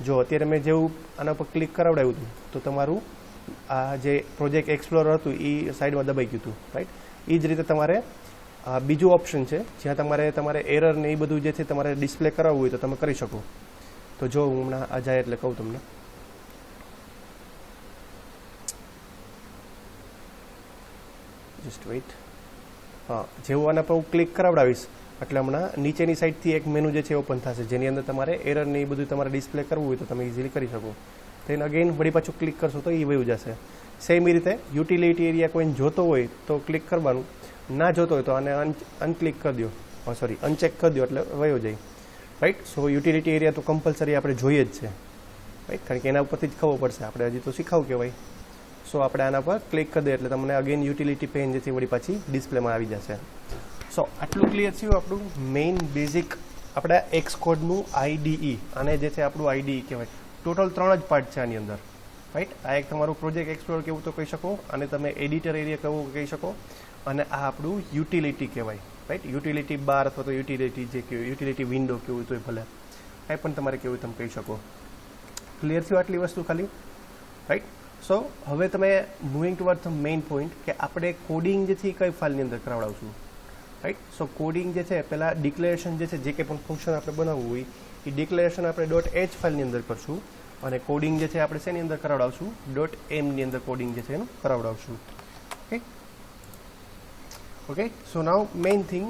જો અત્યારે મેં જેવું આના પર ક્લિક કરાવડાવ્યું હતું તો તમારું આ જે પ્રોજેક્ટ એક્સપ્લોરર હતું એ સાઈડમાં દબાઈ ગયું હતું. રાઈટ, એ જ રીતે તમારે બીજું ઓપ્શન છે જ્યાં તમારે એરર ને એ બધું જે છે તમારે ડિસ્પ્લે કરાવવું હોય તો તમે કરી શકો. તો જો હું હમણાં આ જાય એટલે કહું તમને. Just weight. હા, જેવું આના પર હું ક્લિક કરાવડાવીશ એટલે હમણાં નીચેની સાઈડથી એક મેનુ જે છે ઓપન થશે જેની અંદર તમારે એરર ને એ બધું તમારે ડિસ્પ્લે કરવું હોય તો તમે ઇઝીલી કરી શકો. તો એને અગેન વળી પાછું ક્લિક કરશો તો એ વયું જશે. સેમ એ રીતે યુટિલિટી એરિયા કોઈને જોતો હોય તો ક્લિક કરવાનું, ના જોતો હોય તો આને અનક્લિક કરી દો, અનચેક કરી દો એટલે વયો જાય. રાઈટ, સો યુટિલિટી એરિયા તો કમ્પલસરી આપણે જોઈએ જ છે. રાઈટ, કારણ કે એના ઉપરથી જ ખબર પડશે, આપણે હજી તો શીખાવું કહેવાય. સો આપણે આના પર ક્લિક કરી દઈએ એટલે તમને અગેન યુટિલિટી પેન જે છે વળી પાછી ડિસ્પ્લેમાં આવી જશે. સો આટલું ક્લિયર થયું આપણું મેઇન બેઝિક આપણા એક્સ કોડનું આઈડીઈ. અને જે છે આપણું આઈડીઈ કહેવાય. ટોટલ 3 જ પાર્ટ છે આની અંદર. રાઈટ, આ એક તમારું પ્રોજેક્ટ એક્સપ્લોર કેવું તો કહી શકો, અને તમે એડિટર એરિયા કેવું કહી શકો, અને આ આપણું યુટિલિટી કહેવાય. રાઈટ, યુટિલિટી બાર અથવા તો યુટિલિટી જે કહેવાય યુટિલિટી વિન્ડો કેવું તો ભલે કાંઈ પણ તમારે કેવું તમે કહી શકો. ક્લિયર થયું આટલી વસ્તુ ખાલી? રાઈટ, સો હવે તમે moving toward the main point કે આપણે કોડિંગ જે છે એ કઈ ફાઇલની અંદર કરાવડાવશું. રાઈટ, સો કોડિંગ જે છે પહેલાં ડિક્લેરેશન જે છે જે કંઈ પણ ફંક્શન આપણે બનાવવું હોય એ ડિક્લેરેશન આપણે ડોટ એચ ફાઇલની અંદર કરશું, અને કોડિંગ જે છે આપણે શેની અંદર કરાવડાવશું? ડોટ એમની અંદર કોડિંગ જે છે એનું કરાવડાવશું. ઓકે ઓકે, સો નાવ મેઇન થિંગ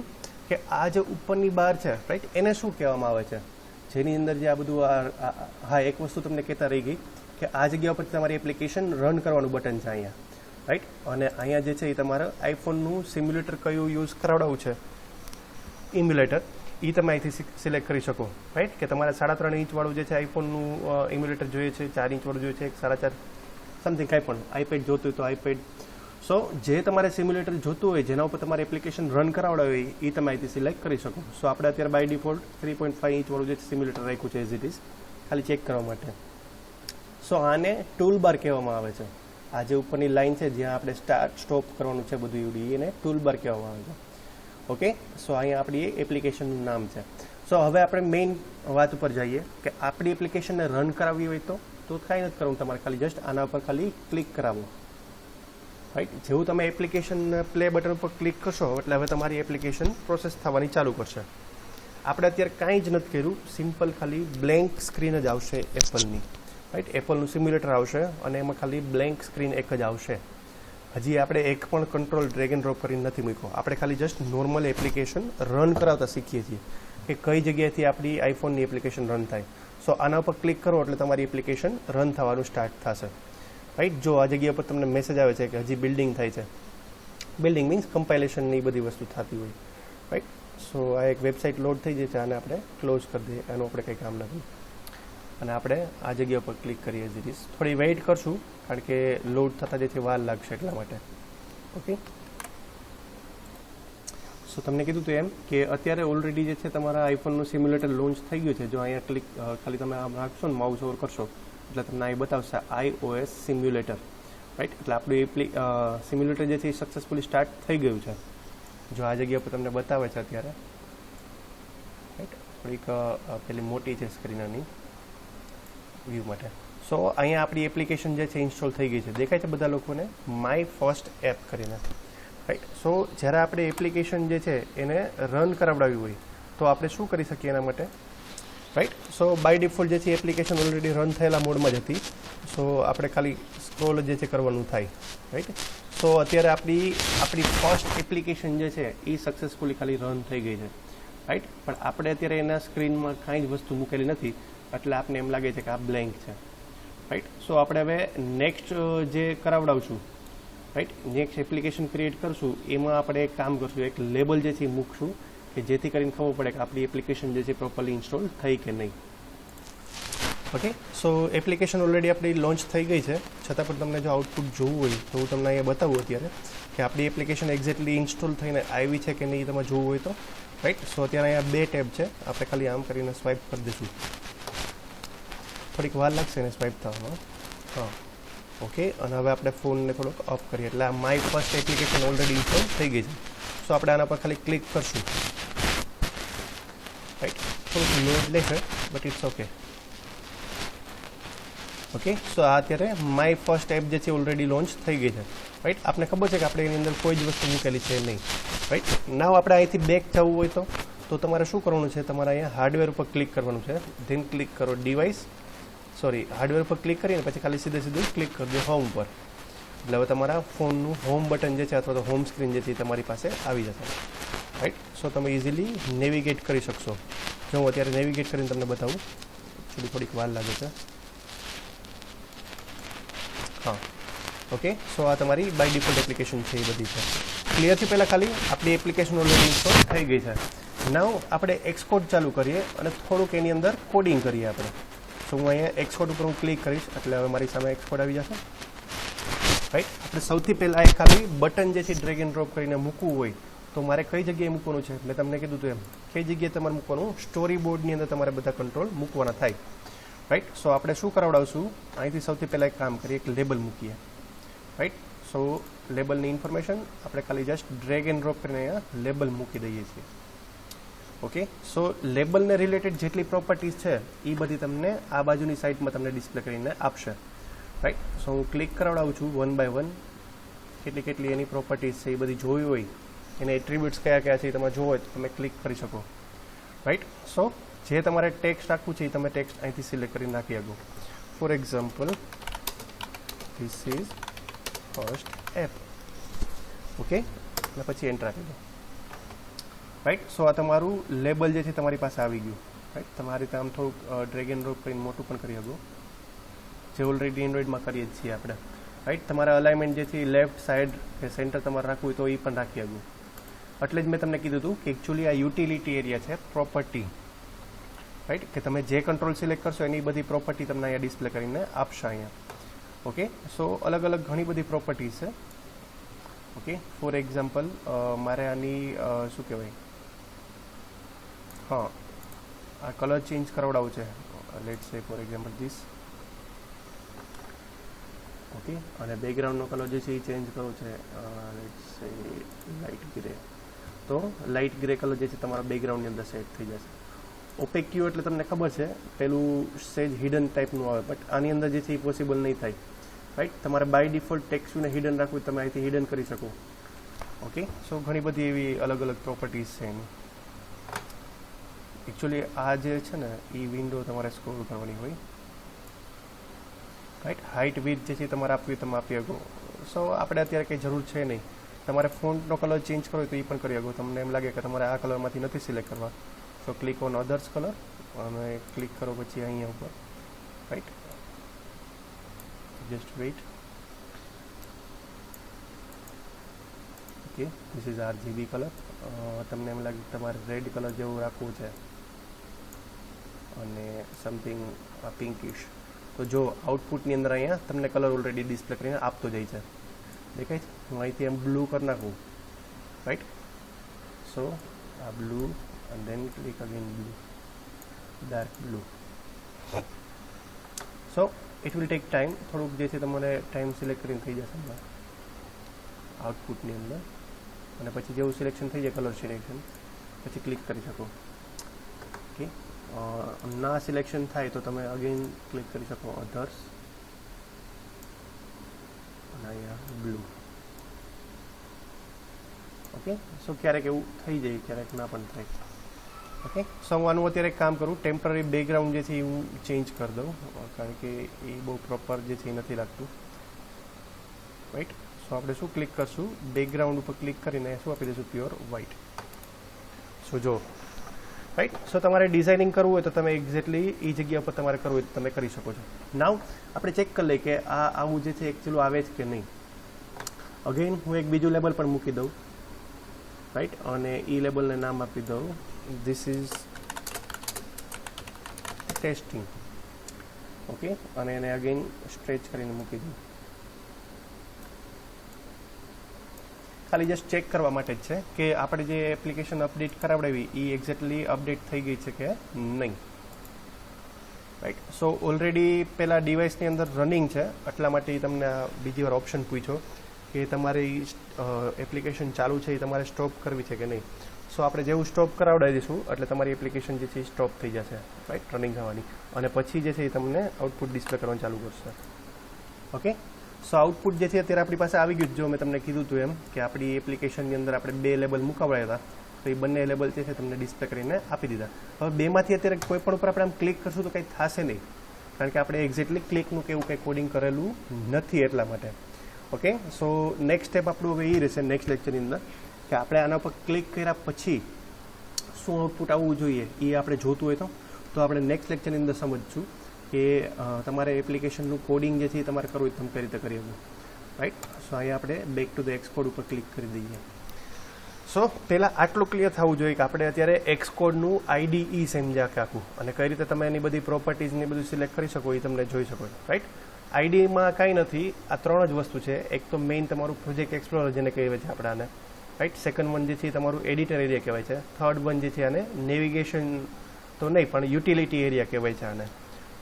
કે આ જે ઉપરની બાર છે, રાઈટ, એને શું કહેવામાં આવે છે? જેની અંદર જે આ બધું હા, એક વસ્તુ તમને કહેતા રહી ગઈ કે આ જગ્યા પર તમારી એપ્લિકેશન રન કરવાનું બટન છે અહીંયા. રાઈટ, અને અહીંયા જે છે એ તમારે આઈફોનનું સિમ્યુલેટર કયું યુઝ કરાવડાવવું છે, ઇમ્યુલેટર, એ તમે અહીંથી સિલેક્ટ કરી શકો, રાઈટ, કે તમારે 3.5 ઇંચવાળું જે છે આઈફોનનું ઇમ્યુલેટર જોઈએ છે, 4 ઇંચવાળું જોઈએ છે, 4.5 સમથિંગ કાંઈ પણ, આઈપેડ જોતું હોય તો આઈપેડ. સો જે તમારે સિમ્યુલેટર જોતું હોય, જેના ઉપર તમારે એપ્લિકેશન રન કરાવડાવી હોય, એ તમે અહીંથી સિલેક્ટ કરી શકો. સો આપણે અત્યારે બાય ડિફોલ્ટ 3.5 ઇંચવાળું જે સિમ્યુલેટર રાખ્યું છે એઝ ઇટ ઇઝ, ખાલી ચેક કરવા માટે. સો આને ટૂલ બાર કહેવામાં આવે છે. આ જે ઉપરની લાઇન છે જ્યાં આપણે સ્ટાર્ટ સ્ટોપ કરવાનું છે બધું યુડી, એને ટૂલ બાર કહેવામાં આવે છે. ઓકે, સો અહીંયા આપણી એપ્લિકેશનનું નામ છે. સો હવે આપણે મેઇન વાત ઉપર જઈએ કે આપણી એપ્લિકેશનને રન કરાવવી હોય તો કાંઈ નથી કરવું, તમારે ખાલી જસ્ટ આના ઉપર ખાલી ક્લિક કરાવો, રાઈટ. જેવું તમે એપ્લિકેશન પ્લે બટન ઉપર ક્લિક કરશો એટલે હવે તમારી એપ્લિકેશન પ્રોસેસ થવાની ચાલુ કરશે. આપણે અત્યારે કાંઈ જ નથી કર્યું, સિમ્પલ ખાલી બ્લેન્ક સ્ક્રીન જ આવશે એપલની, રાઈટ. એપલનું સિમ્યુલેટર આવશે અને એમાં ખાલી બ્લેન્ક સ્ક્રીન એક જ આવશે. હજી આપણે એક પણ કંટ્રોલ ડ્રેગ એન્ડ ડ્રોપ કરીને નથી મૂક્યો. આપણે ખાલી જસ્ટ નોર્મલ એપ્લિકેશન રન કરાવતા શીખીએ છીએ કે કઈ જગ્યાએથી આપણી આઈફોનની એપ્લિકેશન રન થાય. સો આના ઉપર ક્લિક કરો એટલે તમારી એપ્લિકેશન રન થવાનું સ્ટાર્ટ થશે, રાઈટ. જો આ જગ્યા પર તમને મેસેજ આવે છે કે હજી બિલ્ડિંગ થાય છે, બિલ્ડિંગ મીન્સ કમ્પાઇલેશનની બધી વસ્તુ થતી હોય, રાઈટ. સો આ એક વેબસાઇટ લોડ થઈ જાય છે, આને આપણે ક્લોઝ કરી દઈએ, એનું આપણે કંઈ કામ નથી. અને આપણે આ જગ્યા પર ક્લિક કરીએ છીએ. થોડી વેઇટ કરશું કારણ કે લોડ થતાં જેથી વાર લાગશે એટલા માટે. ઓકે, સો તમને કીધું હતું એમ કે અત્યારે ઓલરેડી જે છે તમારા આઈફોનનું સિમ્યુલેટર લોન્ચ થઈ ગયું છે. જો અહીંયા ક્લિક ખાલી તમે આમ રાખશો ને, માઉસ ઓવર કરશો એટલે તમને અહીં બતાવશે iOS સિમ્યુલેટર, રાઈટ. એટલે આપણું સિમ્યુલેટર જે છે એ સક્સેસફુલી સ્ટાર્ટ થઈ ગયું છે. જો આ જગ્યા પર તમને બતાવે છે અત્યારે, રાઈટ. થોડીક પેલી મોટી છે સ્ક્રીનની વ્યૂ માટે. સો અહીંયા આપણી એપ્લિકેશન જે છે ઇન્સ્ટોલ થઈ ગઈ છે, દેખાય છે બધા લોકોને માય ફર્સ્ટ એપ કરીને, રાઈટ. સો જ્યારે આપણે એપ્લિકેશન જે છે એને રન કરાવડાવી હોય તો આપણે શું કરી શકીએ એના માટે, રાઈટ. સો બાય ડિફોલ્ટ જે છે એપ્લિકેશન ઓલરેડી રન થયેલા મોડમાં જ હતી. સો આપણે ખાલી સ્ક્રોલ જે છે કરવાનું થાય, રાઈટ. સો અત્યારે આપણી ફર્સ્ટ એપ્લિકેશન જે છે એ સક્સેસફુલી ખાલી રન થઈ ગઈ છે, રાઈટ. પણ આપણે અત્યારે એના સ્ક્રીનમાં કાંઈ જ વસ્તુ મૂકેલી નથી એટલે આપને એમ લાગે છે કે આ બ્લેન્ક છે, રાઈટ. સો આપણે હવે નેક્સ્ટ જે કરાવડાવશું, રાઈટ, નેક્સ્ટ એપ્લિકેશન ક્રિએટ કરશું એમાં આપણે એક કામ કરશું, એક લેબલ જે છે એ મૂકશું કે જેથી કરીને ખબર પડે કે આપણી એપ્લિકેશન જે છે પ્રોપરલી ઇન્સ્ટોલ થઈ કે નહીં. ઓકે, સો એપ્લિકેશન ઓલરેડી આપણી લોન્ચ થઈ ગઈ છે, છતાં પણ તમને જો આઉટપુટ જોવું હોય તો હું તમને અહીંયા બતાવું અત્યારે કે આપણી એપ્લિકેશન એક્ઝેક્ટલી ઇન્સ્ટોલ થઈને આવી છે કે નહીં, તમે જોવું હોય તો, રાઈટ. સો અત્યારે અહીંયા 2 ટેબ છે, આપણે ખાલી આમ કરીને સ્વાઇપ કરી દઈશું. થોડીક વાર લાગશે ને સ્વાઇપ થવામાં. હા, ઓકે. અને હવે આપણે ફોનને થોડોક ઓફ કરીએ એટલે આ my first application already install થઈ ગઈ છે. સો આપણે આના પર ખાલી ક્લિક કરશું, રાઈટ. થોડુંક લોડ લેશે બટ ઇટ્સ ઓકે. ઓકે, સો આ અત્યારે માય ફર્સ્ટ એપ જે છે ઓલરેડી લોન્ચ થઈ ગઈ છે, રાઈટ. આપને ખબર છે કે આપણે એની અંદર કોઈ જ વસ્તુ મૂકેલી છે નહીં, રાઈટ. નાવ આપણે અહીંથી બેક જવું હોય તો તમારે શું કરવાનું છે, તમારે અહીંયા હાર્ડવેર ઉપર ક્લિક કરવાનું છે, ધેન ક્લિક કરો ડિવાઇસ, હાર્ડવેર ઉપર ક્લિક કરીને પછી ખાલી સીધું ક્લિક કરજો હોમ પર. એટલે હવે તમારા ફોનનું હોમ બટન જે છે અથવા તો હોમ સ્ક્રીન જે છે એ તમારી પાસે આવી જશે, રાઈટ. સો તમે ઇઝીલી નેવિગેટ કરી શકશો. જો હું અત્યારે નેવિગેટ કરીને તમને બતાવું, થોડીક વાર લાગે છે. હા, ઓકે. સો આ તમારી બાય ડિફોલ્ટ એપ્લિકેશન છે એ બધી છે. ક્લિયર છે? પહેલાં ખાલી આપણી એપ્લિકેશન ઓલરેડી ઇન્સ્ટોલ થઈ ગઈ છે. નાવ આપણે એક્સકોડ ચાલુ કરીએ અને થોડુંક એની અંદર કોડિંગ કરીએ આપણે. સો હું અહીંયા એક્સકોડ ઉપર હું ક્લિક કરીશ એટલે હવે મારી સામે એક્સકોડ આવી જશે, રાઈટ. આપણે સૌથી પહેલાં એ ખાલી બટન જે છે ડ્રેગ એન્ડ ડ્રોપ કરીને મૂકવું હોય તો મારે કઈ જગ્યાએ મૂકવાનું છે, મેં તમને કીધું હતું એમ, કઈ જગ્યાએ તમારે મૂકવાનું, સ્ટોરી બોર્ડની અંદર તમારે બધા કંટ્રોલ મૂકવાના થાય, રાઈટ. સો આપણે શું કરાવડાવશું, અહીંથી સૌથી પહેલાં એક કામ કરીએ, એક લેબલ મૂકીએ, રાઈટ. સો લેબલની ઇન્ફોર્મેશન આપણે ખાલી જસ્ટ ડ્રેગ એન્ડ ડ્રોપ કરીને અહીંયા લેબલ મૂકી દઈએ છીએ. ઓકે, સો લેબલને રિલેટેડ જેટલી પ્રોપર્ટીઝ છે એ બધી તમને આ બાજુની સાઈડમાં તમને ડિસ્પ્લે કરીને આપશે, રાઈટ. સો હું ક્લિક કરાવડાવું છું 1 by 1, કેટલી એની પ્રોપર્ટીઝ છે એ બધી જોવી હોય, એને એટ્રીબ્યુટ્સ કયા છે એ તમે જોવો હોય તો તમે ક્લિક કરી શકો, રાઈટ. સો જે તમારે ટેક્સ્ટ રાખવું છે એ તમે ટેક્સ્ટ અહીંથી સિલેક્ટ કરીને નાખી શકો. For example this is first app, okay, અને પછી એન્ટર આપી દો, રાઈટ. સો આ તમારું લેબલ જે છે તમારી પાસે આવી ગયું, રાઈટ. તમારી રીતે આમ થોડુંક ડ્રેગ એન્ડ ડ્રોપ કરીને મોટું પણ કરી શકો, જે ઓલરેડી એન્ડ્રોઈડમાં કરીએ જ છીએ આપણે, રાઈટ. તમારા અલાઇનમેન્ટ જે છે લેફ્ટ સાઈડ કે સેન્ટર તમારે રાખવું હોય તો એ પણ રાખી શકો. એટલે જ મેં તમને કીધું હતું કે એકચ્યુઅલી આ યુટિલિટી એરિયા છે, પ્રોપર્ટી, રાઈટ, કે તમે જે કંટ્રોલ સિલેક્ટ કરશો એની બધી પ્રોપર્ટી તમને અહીંયા ડિસ્પ્લે કરીને આપશે અહીંયા. ઓકે, સો અલગ અલગ ઘણી બધી પ્રોપર્ટીઝ છે. ઓકે, ફોર એક્ઝામ્પલ મારે આની શું કહેવાય, હા, આ કલર ચેન્જ કરાવડાવું છે. લેટ્સ સે ફોર એક્ઝામ્પલ ધીસ. ઓકે, અને બેકગ્રાઉન્ડનો કલર જે છે એ ચેન્જ કરવો છે. લેટ્સ સે લાઇટ ગ્રે. તો લાઇટ ગ્રે કલર જે છે તમારા બેકગ્રાઉન્ડની અંદર સેટ થઈ જશે. ઓપેક ક્યુ એટલે તમને ખબર છે પેલું સેજ હિડન ટાઈપનું આવે, બટ આની અંદર જે છે એ પોસિબલ નહીં થાય, રાઈટ. તમારે બાય ડિફોલ્ટ ટેક્સ્ટને હિડન રાખવું, તમે અહીંથી હિડન કરી શકો. ઓકે, સો ઘણી બધી એવી અલગ અલગ પ્રોપર્ટીઝ છે એની. એકચ્યુઅલી આ જે છે ને એ વિન્ડો તમારે સ્ક્રોલ કરવાની હોય, રાઈટ. હાઇટ વિથ જે છે તમારે આપવી તમે આપી શકો. સો આપણે અત્યારે કંઈ જરૂર છે નહીં. તમારે ફોન્ટનો કલર ચેન્જ કરવો હોય તો એ પણ કરી શકો. તમને એમ લાગે કે તમારે આ કલરમાંથી નથી સિલેક્ટ કરવા, તો ક્લિક ઓન અધર્સ કલર અને ક્લિક કરો પછી અહીંયા ઉપર, right. Just weight. Okay, this is RGB colour. તમને એમ લાગે તમારે રેડ કલર જેવું રાખવું છે અને સમથિંગ પિંકિશ, તો જો આઉટપુટની અંદર અહીંયા તમને કલર ઓલરેડી ડિસ્પ્લે કરીને આપતો જાય છે, દેખાય છે. હું અહીંથી એમ બ્લુ કરી નાખું, રાઈટ. સો આ blue and then click again blue, dark blue. So it will take time. થોડુંક જે છે તમારે ટાઈમ સિલેક્ટ કરીને થઈ જશે હમણાં આઉટપુટની અંદર, અને પછી જેવું સિલેક્શન થઈ જાય કલર સિલેક્શન પછી ક્લિક કરી શકો. ઓકે, ના સિલેક્શન થાય તો તમે અગેન ક્લિક કરી શકો અધર્સ અને અહીંયા બ્લુ. ઓકે, સો ક્યારેક એવું થઈ જાય, ક્યારેક ના પણ થાય. ઓકે, સો હું આનું અત્યારે એક કામ કરું, ટેમ્પરરી બેકગ્રાઉન્ડ જે છે એ હું ચેન્જ કરી દઉં, કારણ કે એ બહુ પ્રોપર જે છે એ નથી લાગતું, રાઈટ. સો આપણે શું ક્લિક કરશું, બેકગ્રાઉન્ડ ઉપર ક્લિક કરીને શું આપી દઈશું, પ્યોર વ્હાઇટ. સો જો, રાઈટ. સો તમારે ડિઝાઇનિંગ કરવું હોય તો તમે એક્ઝેક્ટલી એ જગ્યા પર તમારે કરવું હોય તો તમે કરી શકો છો. નાવ આપણે ચેક કરી લઈએ કે આ આવું જે છે એકચ્યુઅલી આવે છે કે નહીં. અગેન હું એક બીજું લેબલ પણ મૂકી દઉં, રાઈટ, અને એ લેબલને નામ આપી દઉં ધીસ ઇઝ ટેસ્ટિંગ. ઓકે, અને એને અગેન સ્ટ્રેચ કરીને મૂકી દઉં, ખાલી જસ્ટ ચેક કરવા માટે જ છે કે આપણે જે એપ્લિકેશન અપડેટ કરાવડાવી એ એક્ઝેક્ટલી અપડેટ થઈ ગઈ છે કે નહીં, રાઈટ. સો ઓલરેડી પેલા ડિવાઇસની અંદર રનિંગ છે, એટલા માટે તમને બીજી વાર ઓપ્શન પૂછ્યો કે તમારી એપ્લિકેશન ચાલુ છે એ તમારે સ્ટોપ કરવી છે કે નહીં. સો આપણે જેવું સ્ટોપ કરાવડાવી દઈશું એટલે તમારી એપ્લિકેશન જે છે એ સ્ટોપ થઈ જશે, રાઈટ, રનિંગ થવાની, અને પછી જે છે એ તમને આઉટપુટ ડિસ્પ્લે કરવાનું ચાલુ કરશે. ઓકે, સો આઉટપુટ જે છે અત્યારે આપણી પાસે આવી ગયું. જો મેં તમને કીધું હતું એમ કે આપણી એપ્લિકેશનની અંદર આપણે 2 લેબલ મુકાવડાયા હતા, તો એ બંને લેબલ જે છે તમને ડિસ્પ્લે કરીને આપી દીધા. હવે બેમાંથી અત્યારે કોઈ પણ ઉપર આપણે આમ ક્લિક કરશું તો કંઈ થશે નહીં, કારણ કે આપણે એક્ઝેક્ટલી ક્લિકનું કે એવું કંઈ કોડિંગ કરેલું નથી, એટલા માટે. ઓકે, સો નેક્સ્ટ સ્ટેપ આપણું હવે એ રહેશે નેક્સ્ટ લેક્ચરની અંદર કે આપણે આના પર ક્લિક કર્યા પછી શું આઉટપુટ આવવું જોઈએ એ આપણે જોતું હોય તો આપણે નેક્સ્ટ લેક્ચરની અંદર સમજશું કે તમારે એપ્લિકેશનનું કોડિંગ જે છે એ તમારે કરવું હોય તમે કઈ રીતે કરી શકો, રાઈટ. સો અહીંયા આપણે બેક ટુ ધ એક્સકોડ ઉપર ક્લિક કરી દઈએ. સો પહેલાં આટલું ક્લિયર થવું જોઈએ કે આપણે અત્યારે એક્સકોડનું IDE સમજ્યા કે આખું, અને કઈ રીતે તમે એની બધી પ્રોપર્ટીઝની બધું સિલેક્ટ કરી શકો એ તમને જોઈ શકો છો, રાઈટ. IDEમાં કાંઈ નથી, આ 3 જ વસ્તુ છે. એક તો મેઇન તમારું પ્રોજેક્ટ એક્સપ્લોરર જેને કહેવાય છે આપણે આને, રાઈટ. સેકન્ડ વન જે છે એ તમારું એડિટર એરિયા કહેવાય છે. થર્ડ વન જે છે આને નેવિગેશન તો નહીં પણ યુટિલિટી એરિયા કહેવાય છે આને,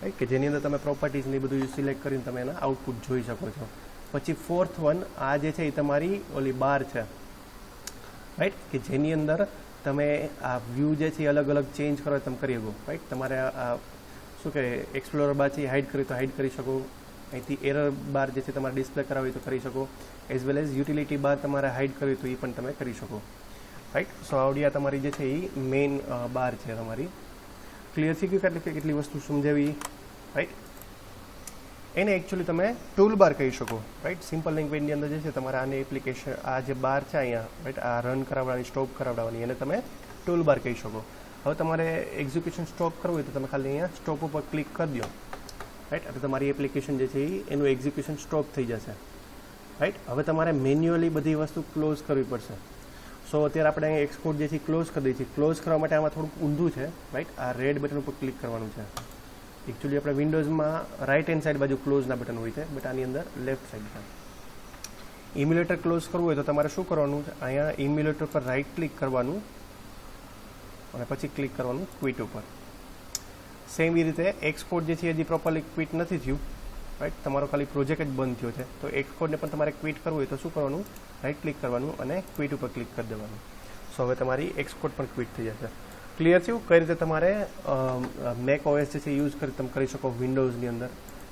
રાઈટ, કે જેની અંદર તમે પ્રોપર્ટીઝની બધું સિલેક્ટ કરીને તમે એના આઉટપુટ જોઈ શકો છો. પછી ફોર્થ વન આ જે છે એ તમારી ઓલી બાર છે, રાઈટ, કે જેની અંદર તમે આ વ્યૂ જે છે એ અલગ અલગ ચેન્જ કરો તમે કરી શકો, રાઈટ. તમારે આ શું કહેવાય એક્સપ્લોરર બાર છે એ હાઇડ કરી તો હાઇડ કરી શકો, અહીંથી એરર બાર જે છે તમારે ડિસ્પ્લે કરાવી તો કરી શકો, એઝ વેલ એઝ યુટિલિટી બાર તમારે હાઇડ કરવી તો એ પણ તમે કરી શકો, રાઈટ. સો આવડી આ તમારી જે છે એ મેઇન બાર છે તમારી. ક્લિયર થઈ ગયું કે કેટલી વસ્તુ સમજાવી, રાઈટ. એને એકચ્યુઅલી તમે ટૂલ બાર કહી શકો, રાઈટ. સિમ્પલ લેંગ્વેજની અંદર જે છે તમારે આની એપ્લિકેશન આ જે બાર છે અહીંયા, રાઈટ, આ રન કરાવવાની સ્ટોપ કરાવવાની એને તમે ટૂલ બાર કહી શકો. હવે તમારે એક્ઝિક્યુશન સ્ટોપ કરવું હોય તો તમે ખાલી અહીંયા સ્ટોપ ઉપર ક્લિક કરી દો, રાઈટ. એટલે તમારી એપ્લિકેશન જે છે એનું એક્ઝિક્યુશન સ્ટોપ થઈ જશે, રાઈટ. હવે તમારે મેન્યુઅલી બધી વસ્તુ ક્લોઝ કરવી પડશે. સો અત્યારે આપણે અહીંયા એક્સપોર્ટ જે છે ક્લોઝ કરી દઈએ છીએ. ક્લોઝ કરવા માટે આમાં થોડુંક ઊંધું છે, રાઈટ. આ રેડ બટન ઉપર ક્લિક કરવાનું છે. એકચ્યુઅલી આપણે વિન્ડોઝમાં રાઇટ હેન્ડ સાઈડ બાજુ ક્લોઝના બટન હોય છે, બટ આની અંદર લેફ્ટ સાઈડ છે. ઇમ્યુલેટર ક્લોઝ કરવું હોય તો તમારે શું કરવાનું છે, અહીંયા ઇમ્યુલેટર પર રાઇટ ક્લિક કરવાનું અને પછી ક્લિક કરવાનું ક્વિટ ઉપર. સેમ એ રીતે એક્સપોર્ટ જે છે હજી પ્રોપરલી ક્વિટ નથી થયું, રાઈટ. તમારો ખાલી પ્રોજેક્ટ જ બંધ થયો છે. તો એક્સપોર્ટને પણ તમારે ક્વિટ કરવું હોય તો શું કરવાનું, રાઇટ ક્લિક કરવાનું અને ક્વિટ ઉપર ક્લિક કરી દેવાનું. સો હવે તમારી એક્સપોર્ટ પણ ક્વિટ થઈ જશે. ક્લિયર થયું કઈ રીતે તમારે મેક ઓએસ જે છે યુઝ કરી તમે કરી શકો વિન્ડોઝની અંદર,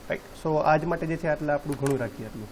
રાઈટ. સો આજ માટે જે છે આટલા આપણું ઘણું રાખીએ આટલું.